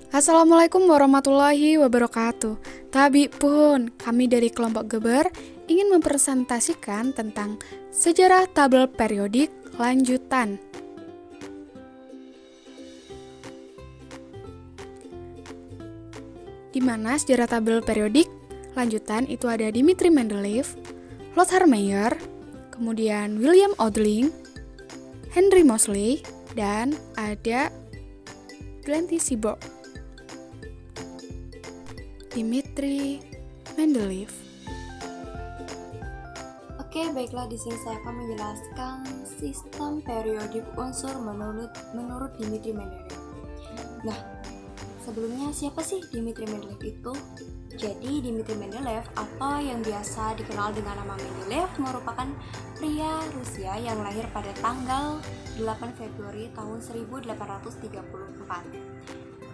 Assalamualaikum warahmatullahi wabarakatuh. Tabi pun, kami dari kelompok Geber ingin mempresentasikan tentang sejarah tabel periodik lanjutan. Di mana sejarah tabel periodik lanjutan itu ada Dmitri Mendeleev, Lothar Meyer, kemudian William Odling, Henry Moseley, dan ada Glenty Seaborg. Dmitri Mendeleev. Oke, baiklah, di sini saya akan menjelaskan sistem periodik unsur menurut Dmitri Mendeleev. Nah, sebelumnya siapa sih Dmitri Mendeleev itu? Jadi Dmitri Mendeleev atau yang biasa dikenal dengan nama Mendeleev merupakan pria Rusia yang lahir pada tanggal 8 Februari tahun 1834.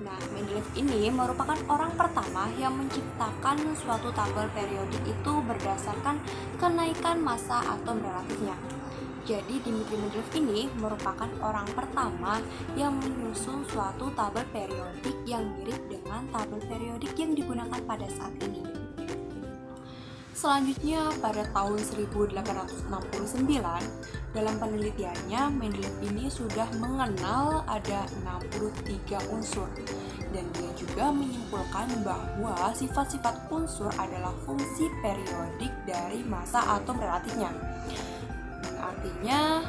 Nah, Mendeleev ini merupakan orang pertama yang menciptakan suatu tabel periodik itu berdasarkan kenaikan massa atom relatifnya. Jadi Dmitri Mendeleev ini merupakan orang pertama yang menyusun suatu tabel periodik yang mirip dengan tabel periodik yang digunakan pada saat ini. Selanjutnya, pada tahun 1869, dalam penelitiannya, Mendeleev ini sudah mengenal ada 63 unsur, dan dia juga menyimpulkan bahwa sifat-sifat unsur adalah fungsi periodik dari massa atom relatifnya. Artinya,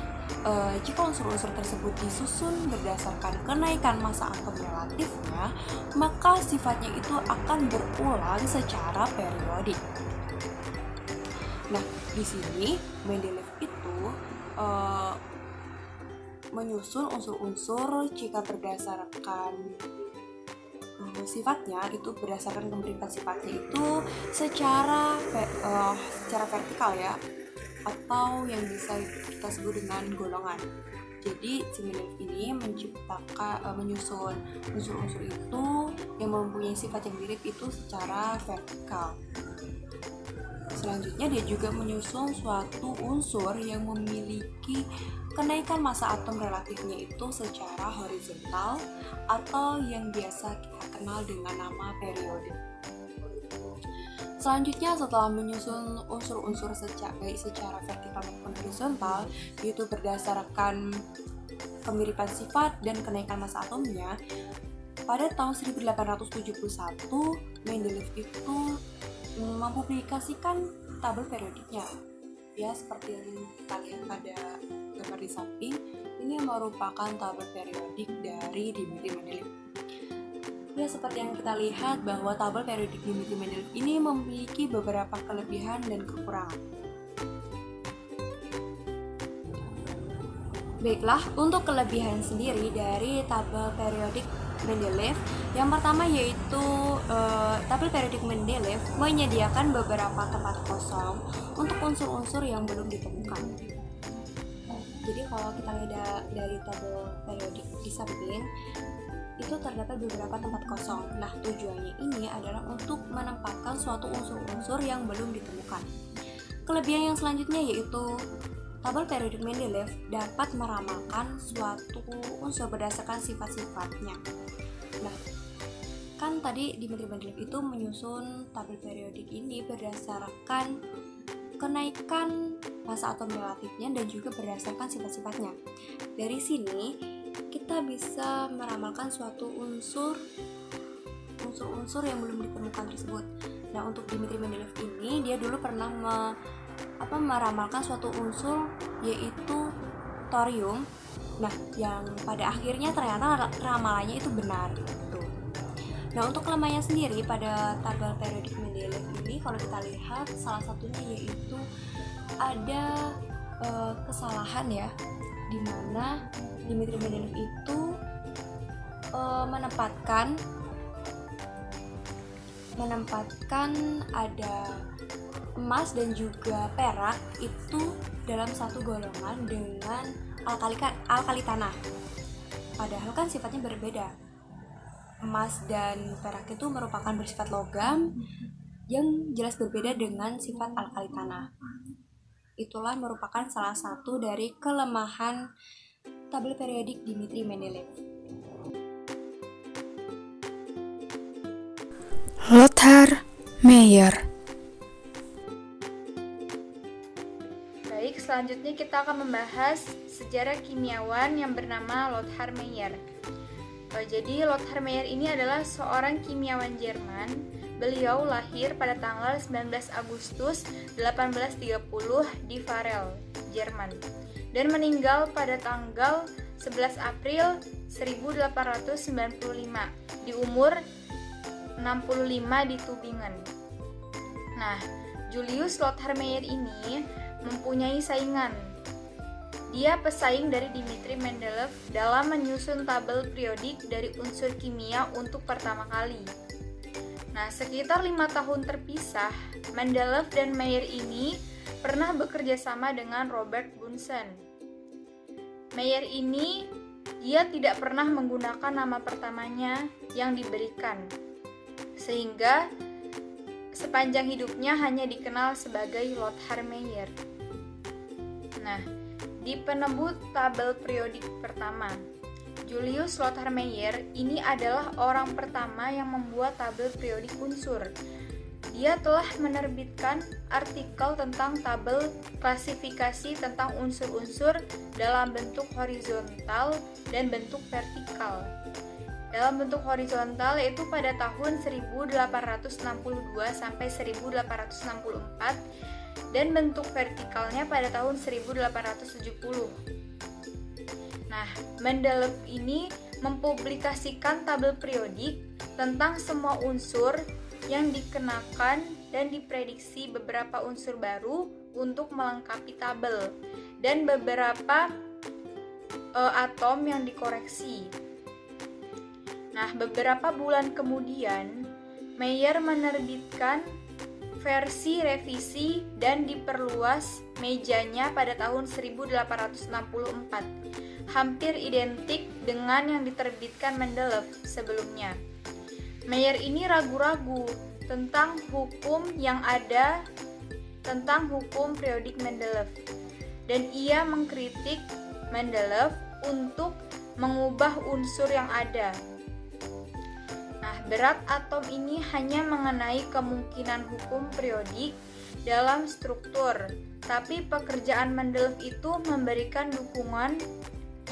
jika unsur-unsur tersebut disusun berdasarkan kenaikan massa atom relatifnya, maka sifatnya itu akan berulang secara periodik. Nah, di sini Mendeleev itu menyusun unsur-unsur jika berdasarkan sifatnya itu berdasarkan kemiripan sifatnya itu secara vertikal ya, atau yang bisa kita sebut dengan golongan. Jadi Mendeleev ini menyusun unsur-unsur itu yang mempunyai sifat yang mirip itu secara vertikal. Selanjutnya dia juga menyusun suatu unsur yang memiliki kenaikan massa atom relatifnya itu secara horizontal atau yang biasa kita kenal dengan nama periodik. Selanjutnya, setelah menyusun unsur-unsur baik secara vertikal maupun horizontal, yaitu berdasarkan kemiripan sifat dan kenaikan massa atomnya, pada tahun 1871 Mendeleev itu mempublikasikan tabel periodiknya. Ya, seperti yang kita lihat pada gambar di samping, ini merupakan tabel periodik dari Dmitri Mendeleev. Ya, seperti yang kita lihat bahwa tabel periodik Dmitri Mendeleev ini memiliki beberapa kelebihan dan kekurangan. Baiklah, untuk kelebihan sendiri dari tabel periodik Mendeleev, yang pertama yaitu tabel periodik Mendeleev menyediakan beberapa tempat kosong untuk unsur-unsur yang belum ditemukan. Jadi kalau kita lihat dari tabel periodik di samping, itu terdapat beberapa tempat kosong. Nah, tujuannya ini adalah untuk menempatkan suatu unsur-unsur yang belum ditemukan. Kelebihan yang selanjutnya yaitu tabel periodik Mendeleev dapat meramalkan suatu unsur berdasarkan sifat-sifatnya. Nah, kan tadi Dmitri Mendeleev itu menyusun tabel periodik ini berdasarkan kenaikan massa atom relatifnya dan juga berdasarkan sifat-sifatnya. Dari sini kita bisa meramalkan suatu unsur-unsur yang belum ditemukan tersebut. Nah, untuk Dmitri Mendeleev ini dia dulu pernah meramalkan suatu unsur yaitu thorium. Nah, yang pada akhirnya ternyata ramalannya itu benar gitu. Nah, untuk kelemahannya sendiri pada tabel periodik Mendeleev ini kalau kita lihat salah satunya yaitu ada kesalahan ya, di mana Dmitri Mendeleev itu menempatkan ada emas dan juga perak itu dalam satu golongan dengan alkali tanah. Padahal kan sifatnya berbeda. Emas dan perak itu merupakan bersifat logam yang jelas berbeda dengan sifat alkali tanah. Itulah merupakan salah satu dari kelemahan tabel periodik Dmitri Mendeleev. Lothar Meyer. Baik, selanjutnya kita akan membahas sejarah kimiawan yang bernama Lothar Meyer. Jadi Lothar Meyer ini adalah seorang kimiawan Jerman. Beliau lahir pada tanggal 19 Agustus 1830 di Varel, Jerman, dan meninggal pada tanggal 11 April 1895 di umur 65 di Tübingen. Nah, Julius Lothar Meyer ini mempunyai saingan. Dia pesaing dari Dmitri Mendeleev dalam menyusun tabel periodik dari unsur kimia untuk pertama kali. Nah, sekitar 5 tahun terpisah, Mendeleev dan Meyer ini pernah bekerja sama dengan Robert Bunsen. Meyer ini, dia tidak pernah menggunakan nama pertamanya yang diberikan, sehingga sepanjang hidupnya hanya dikenal sebagai Lothar Meyer. Nah, di penebut tabel periodik pertama, Julius Lothar Meyer ini adalah orang pertama yang membuat tabel periodik unsur. Dia telah menerbitkan artikel tentang tabel klasifikasi tentang unsur-unsur dalam bentuk horizontal dan bentuk vertikal. Dalam bentuk horizontal yaitu pada tahun 1862 sampai 1864 dan bentuk vertikalnya pada tahun 1870. Nah, Mendeleev ini mempublikasikan tabel periodik tentang semua unsur yang dikenakan dan diprediksi beberapa unsur baru untuk melengkapi tabel dan beberapa atom yang dikoreksi. Nah, beberapa bulan kemudian, Meyer menerbitkan versi revisi dan diperluas mejanya pada tahun 1864, hampir identik dengan yang diterbitkan Mendeleev sebelumnya. Meyer ini ragu-ragu tentang hukum yang ada tentang hukum periodik Mendeleev, dan ia mengkritik Mendeleev untuk mengubah unsur yang ada. Nah, berat atom ini hanya mengenai kemungkinan hukum periodik dalam struktur, tapi pekerjaan Mendeleev itu memberikan dukungan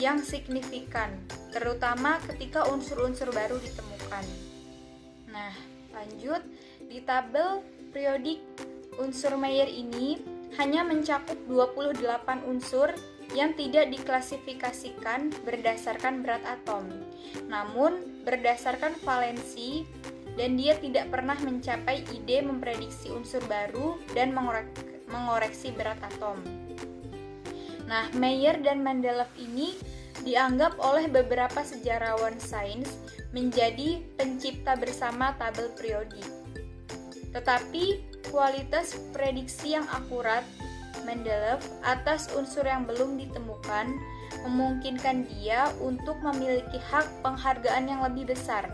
yang signifikan, terutama ketika unsur-unsur baru ditemukan. Nah, lanjut, di tabel periodik unsur Meyer ini hanya mencakup 28 unsur yang tidak diklasifikasikan berdasarkan berat atom, namun berdasarkan valensi, dan dia tidak pernah mencapai ide memprediksi unsur baru dan mengoreksi berat atom. Nah, Meyer dan Mendeleev ini dianggap oleh beberapa sejarawan sains menjadi pencipta bersama tabel periodik. Tetapi kualitas prediksi yang akurat Mendeleev atas unsur yang belum ditemukan memungkinkan dia untuk memiliki hak penghargaan yang lebih besar.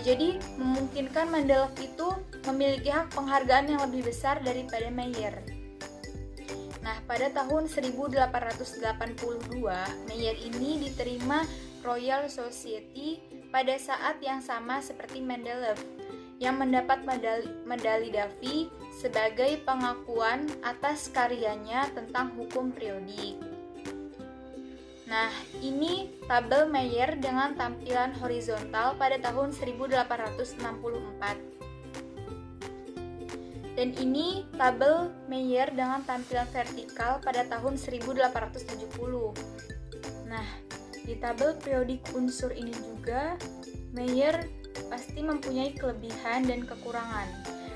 Jadi memungkinkan Mendeleev itu memiliki hak penghargaan yang lebih besar daripada Meyer. Nah, pada tahun 1882, Meyer ini diterima Royal Society pada saat yang sama seperti Mendeleev, yang mendapat medali Davy sebagai pengakuan atas karyanya tentang hukum periodik. Nah, ini tabel Meyer dengan tampilan horizontal pada tahun 1864. Dan ini tabel Meyer dengan tampilan vertikal pada tahun 1870. Nah, di tabel periodik unsur ini juga Meyer pasti mempunyai kelebihan dan kekurangan.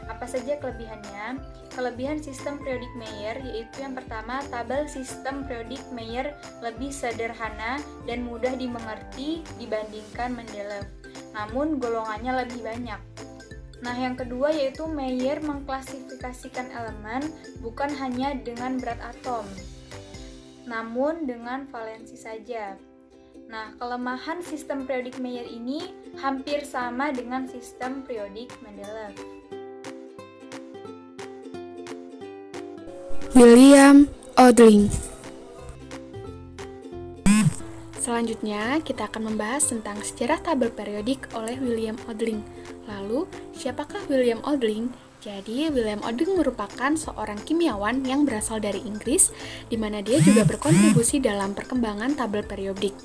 Apa saja kelebihannya? Kelebihan sistem periodik Meyer yaitu yang pertama, tabel sistem periodik Meyer lebih sederhana dan mudah dimengerti dibandingkan Mendeleev, namun golongannya lebih banyak. Nah, yang kedua yaitu Meyer mengklasifikasikan elemen bukan hanya dengan berat atom, namun dengan valensi saja. Nah, kelemahan sistem periodik Meyer ini hampir sama dengan sistem periodik Mendeleev. William Odling. Selanjutnya, kita akan membahas tentang sejarah tabel periodik oleh William Odling. Lalu, siapakah William Odling? Jadi, William Odling merupakan seorang kimiawan yang berasal dari Inggris, di mana dia juga berkontribusi dalam perkembangan tabel periodik.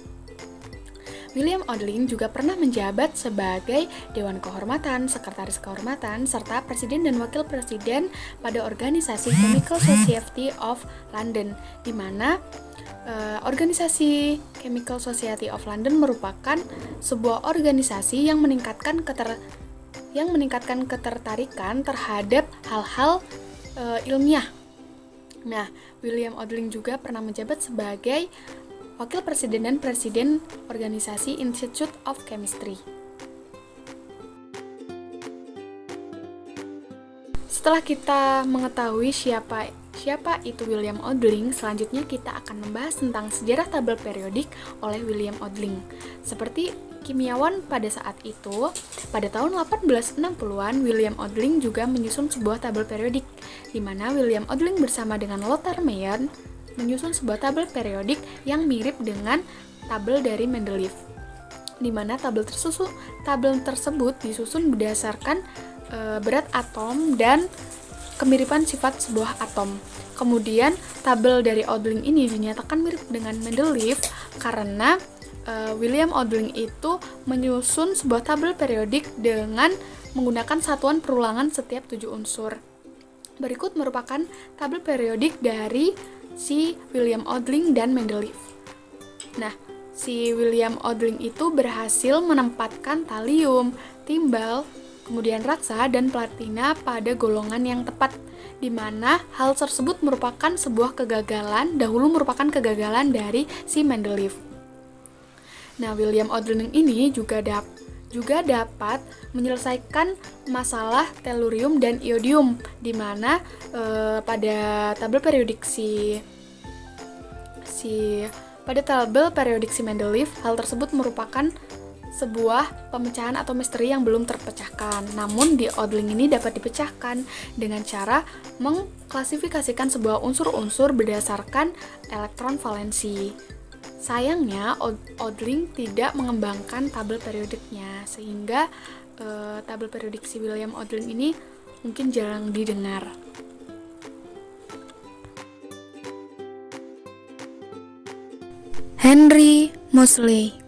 William Odling juga pernah menjabat sebagai Dewan Kehormatan, Sekretaris Kehormatan, serta Presiden dan Wakil Presiden pada organisasi Chemical Society of London, di mana organisasi Chemical Society of London merupakan sebuah organisasi yang meningkatkan ketertarikan terhadap hal-hal ilmiah. Nah, William Odling juga pernah menjabat sebagai Wakil Presiden dan Presiden Organisasi Institute of Chemistry. Setelah kita mengetahui siapa itu William Odling, selanjutnya kita akan membahas tentang sejarah tabel periodik oleh William Odling. Seperti kimiawan pada saat itu, pada tahun 1860-an, William Odling juga menyusun sebuah tabel periodik, di mana William Odling bersama dengan Lothar Meyer menyusun sebuah tabel periodik yang mirip dengan tabel dari Mendeleev, di mana tabel tersebut disusun berdasarkan berat atom dan kemiripan sifat sebuah atom. Kemudian tabel dari Odling ini dinyatakan mirip dengan Mendeleev karena William Odling itu menyusun sebuah tabel periodik dengan menggunakan satuan perulangan setiap 7 unsur. Berikut merupakan tabel periodik dari si William Odling dan Mendeleev. Nah, si William Odling itu berhasil menempatkan talium, timbal, kemudian raksa dan platina pada golongan yang tepat, di mana hal tersebut merupakan sebuah kegagalan dari si Mendeleev. Nah, William Odling ini juga dapat menyelesaikan masalah tellurium dan iodium, di mana pada tabel periodik si Mendeleev, hal tersebut merupakan sebuah pemecahan atau misteri yang belum terpecahkan. Namun di Odling ini dapat dipecahkan dengan cara mengklasifikasikan sebuah unsur-unsur berdasarkan elektron valensi. Sayangnya, Odling tidak mengembangkan tabel periodiknya, sehingga tabel periodik si William Odling ini mungkin jarang didengar. Henry Moseley.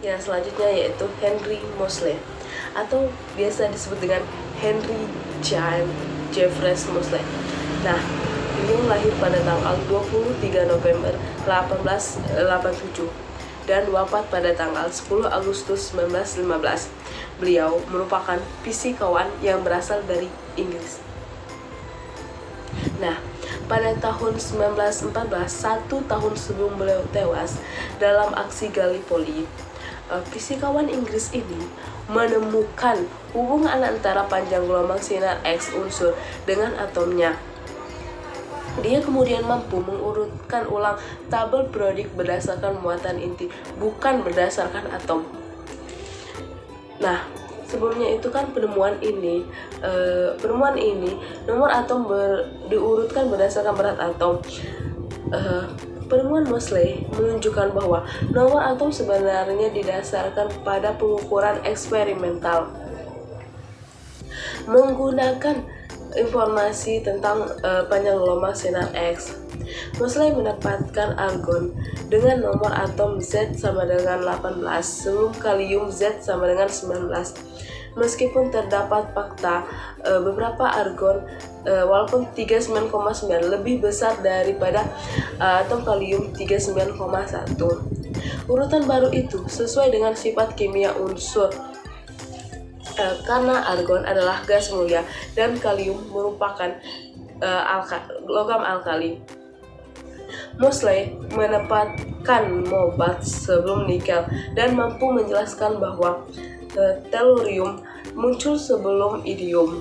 Yang selanjutnya yaitu Henry Moseley, atau biasa disebut dengan Henry Jeffreys Moseley. Nah, beliau lahir pada tanggal 23 November 1887 dan wafat pada tanggal 10 Agustus 1915. Beliau merupakan fisikawan yang berasal dari Inggris. Nah, pada tahun 1914, 1 tahun sebelum beliau tewas dalam aksi Gallipoli, fisikawan Inggris ini menemukan hubungan antara panjang gelombang sinar X unsur dengan atomnya. Dia kemudian mampu mengurutkan ulang tabel periodik berdasarkan muatan inti, bukan berdasarkan atom. Nah, sebelumnya itu kan penemuan ini nomor atom diurutkan berdasarkan berat atom. Penemuan Moseley menunjukkan bahwa nomor atom sebenarnya didasarkan pada pengukuran eksperimental menggunakan informasi tentang panjang gelombang sinar X. Moseley mendapatkan argon dengan nomor atom Z sama dengan 18, sebelum kalium Z sama dengan 19. Meskipun terdapat fakta beberapa argon walaupun 39,9 lebih besar daripada atom kalium 39,1. Urutan baru itu sesuai dengan sifat kimia unsur, karena argon adalah gas mulia dan kalium merupakan logam alkali. Moseley menempatkan Mobat sebelum nikel dan mampu menjelaskan bahwa tellurium muncul sebelum iridium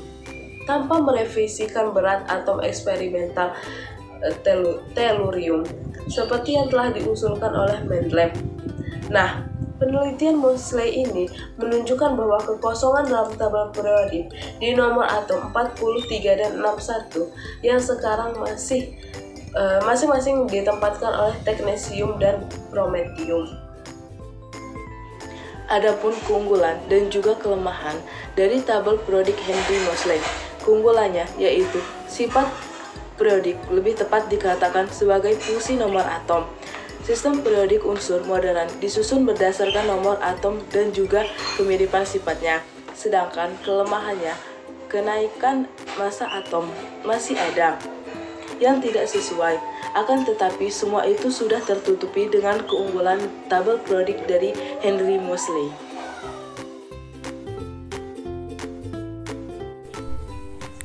tanpa merevisikan berat atom eksperimental tellurium seperti yang telah diusulkan oleh Mendeleev. Nah, penelitian Moseley ini menunjukkan bahwa kekosongan dalam tabel periodik di nomor atom 43 dan 61 yang sekarang masih masing-masing ditempatkan oleh teknetium dan prometium. Adapun keunggulan dan juga kelemahan dari tabel periodik Henry Moseley. Keunggulannya yaitu sifat periodik, lebih tepat dikatakan sebagai fungsi nomor atom. Sistem periodik unsur modern disusun berdasarkan nomor atom dan juga kemiripan sifatnya. Sedangkan kelemahannya, kenaikan massa atom masih ada yang tidak sesuai. Akan tetapi semua itu sudah tertutupi dengan keunggulan tabel periodik dari Henry Moseley.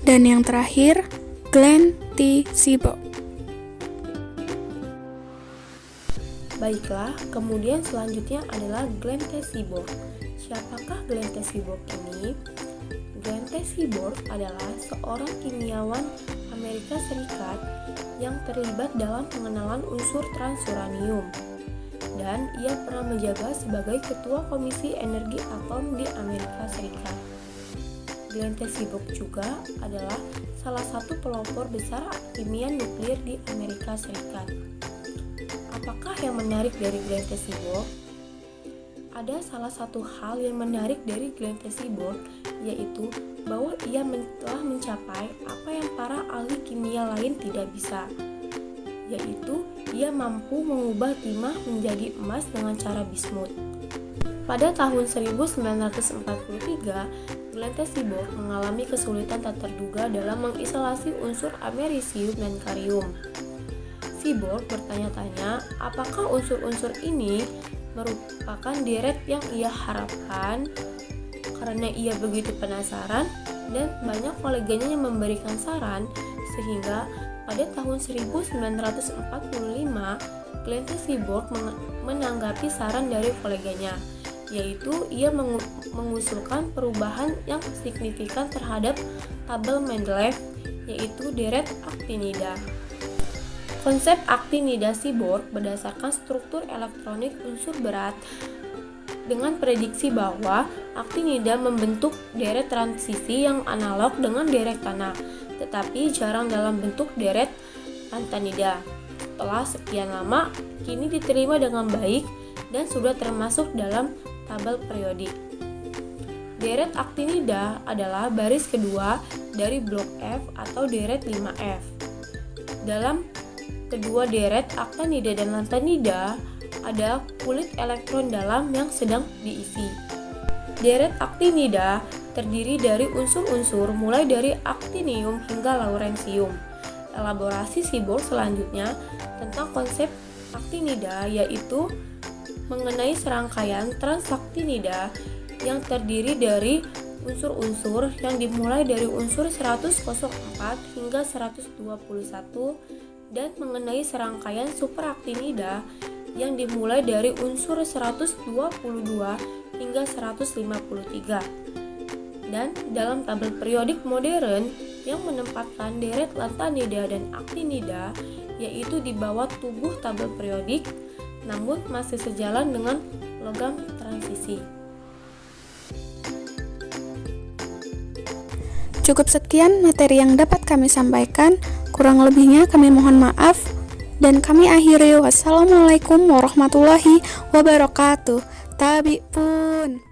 Dan yang terakhir, Glenn T. Seaborg. Baiklah, kemudian selanjutnya adalah Glenn T. Seaborg. Siapakah Glenn T. Seaborg ini? Glenn T. Seaborg adalah seorang kimiawan Amerika Serikat yang terlibat dalam pengenalan unsur transuranium, dan ia pernah menjabat sebagai Ketua Komisi Energi Atom di Amerika Serikat. Glenn T. Seaborg juga adalah salah satu pelopor besar kimia nuklir di Amerika Serikat. Apakah yang menarik dari Glenn T. Seaborg? Ada salah satu hal yang menarik dari Glenn T. Seaborg, yaitu bahwa ia telah mencapai apa yang para ahli kimia lain tidak bisa, yaitu ia mampu mengubah timah menjadi emas dengan cara bismut. Pada tahun 1943, Glenn T. Seaborg mengalami kesulitan tak terduga dalam mengisolasi unsur amerisium dan karium. Seaborg bertanya-tanya apakah unsur-unsur ini merupakan deret yang ia harapkan. Karena ia begitu penasaran dan banyak koleganya yang memberikan saran, sehingga pada tahun 1945 Glenn T. Seaborg menanggapi saran dari koleganya, yaitu ia mengusulkan perubahan yang signifikan terhadap tabel Mendeleev, yaitu deret aktinida. Konsep aktinida Seaborg berdasarkan struktur elektronik unsur berat dengan prediksi bahwa aktinida membentuk deret transisi yang analog dengan deret tanah, tetapi jarang dalam bentuk deret lantanida. Setelah sekian lama, kini diterima dengan baik dan sudah termasuk dalam tabel periodik. Deret aktinida adalah baris kedua dari blok F atau deret 5F. Dalam kedua deret aktinida dan lantanida, ada kulit elektron dalam yang sedang diisi. Deret aktinida terdiri dari unsur-unsur mulai dari aktinium hingga lawrensium. Elaborasi Seaborg selanjutnya tentang konsep aktinida yaitu mengenai serangkaian transaktinida yang terdiri dari unsur-unsur yang dimulai dari unsur 104 hingga 121 dan mengenai serangkaian superaktinida yang dimulai dari unsur 122 hingga 153. Dan dalam tabel periodik modern yang menempatkan deret lantanida dan aktinida yaitu di bawah tubuh tabel periodik, namun masih sejalan dengan logam transisi. Cukup sekian materi yang dapat kami sampaikan, kurang lebihnya kami mohon maaf. Dan kami akhiri, wassalamualaikum warahmatullahi wabarakatuh. Tabi pun.